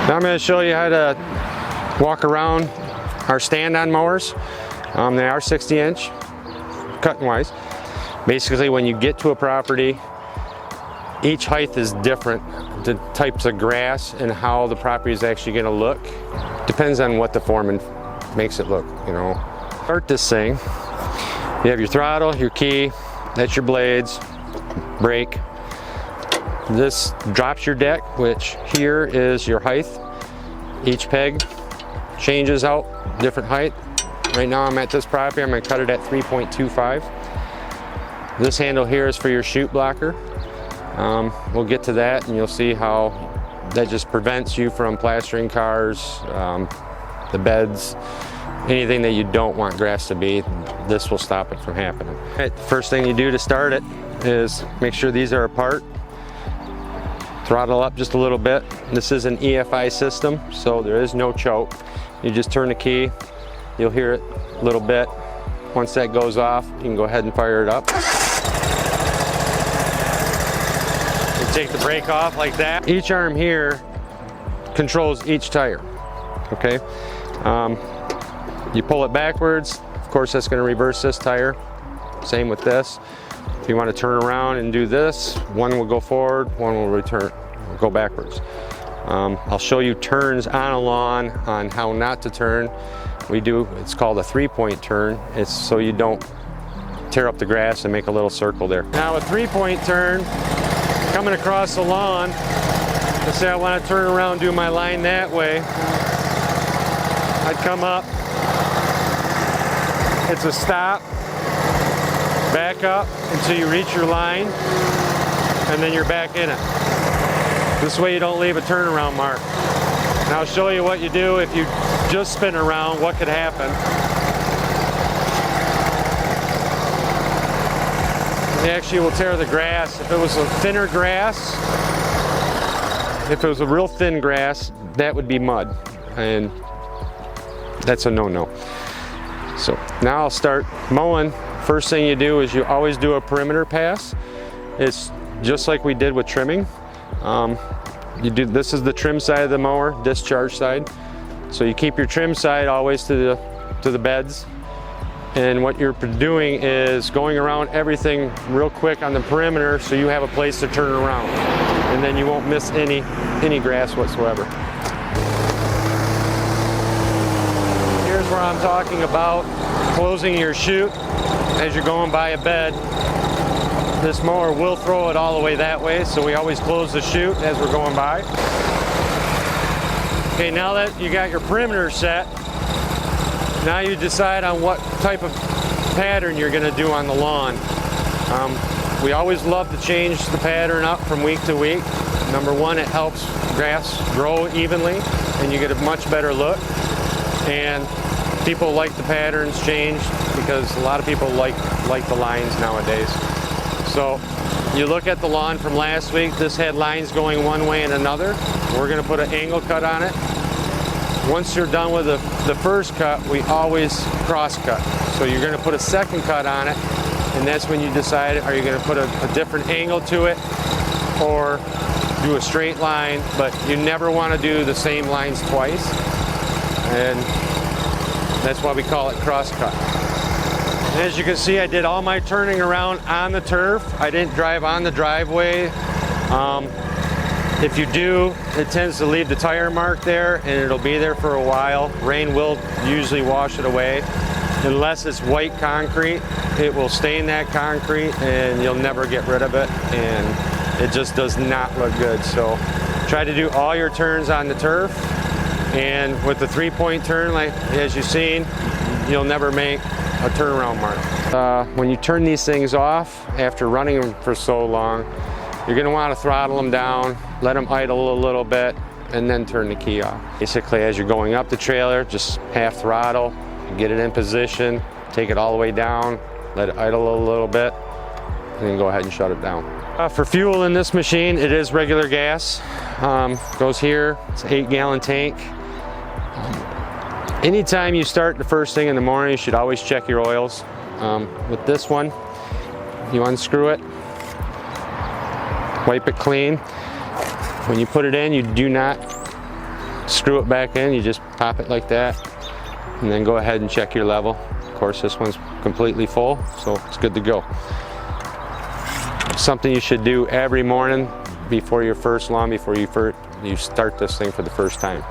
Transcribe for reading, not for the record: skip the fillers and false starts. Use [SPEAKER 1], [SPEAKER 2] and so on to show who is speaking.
[SPEAKER 1] Now I'm going to show you how to walk around our stand-on mowers. They are 60-inch, cut-wise. Basically, when you get to a property, each height is different. The types of grass and how the property is actually going to look depends on what the foreman makes it look, you know. Start this thing. You have your throttle, your key, that's your blades, brake. This drops your deck, which here is your height. Each peg changes out different height. Right now I'm at this property, I'm going to cut it at 3.25. This handle here is for your chute blocker. We'll get to that and you'll see how that just prevents you from plastering cars, the beds, anything that you don't want grass to be. This will stop it from happening. Right, first thing you do to start it is make sure these are apart. Throttle up just a little bit. This is an EFI system, so there is no choke. You just turn the key, you'll hear it a little bit. Once that goes off, you can go ahead and fire it up. You take the brake off like that. Each arm here controls each tire, okay? You pull it backwards, of course that's going to reverse this tire. Same with this. If you want to turn around and do this, one will go forward, one will go backwards. I'll show you turns on a lawn on how not to turn. It's called a 3-point turn. It's so you don't tear up the grass and make a little circle there. Now a 3-point turn, coming across the lawn, let's say I want to turn around and do my line that way. I'd come up, it's a stop, back up until you reach your line, and then you're back in it. This way you don't leave a turnaround mark. Now I'll show you what you do if you just spin around, what could happen. It actually will tear the grass. If it was a thinner grass, if it was a real thin grass, that would be mud, and that's a no-no. So now I'll start mowing. First thing you do is you always do a perimeter pass. It's just like we did with trimming. This is the trim side of the mower, discharge side. So you keep your trim side always to the beds. And what you're doing is going around everything real quick on the perimeter so you have a place to turn around. And then you won't miss any grass whatsoever. Here's where I'm talking about closing your chute as you're going by a bed. This mower will throw it all the way that way, so we always close the chute as we're going by. Okay, now that you got your perimeter set, now you decide on what type of pattern you're going to do on the lawn. We always love to change the pattern up from week to week. Number one, it helps grass grow evenly and you get a much better look. And people like the patterns changed because a lot of people like the lines nowadays. So you look at the lawn from last week, this had lines going one way and another. We're going to put an angle cut on it. Once you're done with the first cut, we always cross cut. So you're going to put a second cut on it, and that's when you decide, are you going to put a different angle to it or do a straight line, but you never want to do the same lines twice. And that's why we call it cross cut. As you can see, I did all my turning around on the turf. I didn't drive on the driveway. If you do, it tends to leave the tire mark there and it'll be there for a while. Rain will usually wash it away. Unless it's white concrete, it will stain that concrete and you'll never get rid of it, and it just does not look good. So try to do all your turns on the turf, and with the 3-point turn, like as you've seen, you'll never make a turnaround mark. When you turn these things off after running them for so long, you're going to want to throttle them down, let them idle a little bit, and then turn the key off. Basically, as you're going up the trailer, just half throttle, get it in position, take it all the way down, let it idle a little bit, and then go ahead and shut it down. For fuel in this machine, it is regular gas. Goes here, it's an 8-gallon tank. Anytime you start the first thing in the morning, you should always check your oils. With this one, you unscrew it, wipe it clean. When you put it in, you do not screw it back in, you just pop it like that, and then go ahead and check your level. Of course, this one's completely full, so it's good to go. Something you should do every morning before your first lawn, before you start this thing for the first time.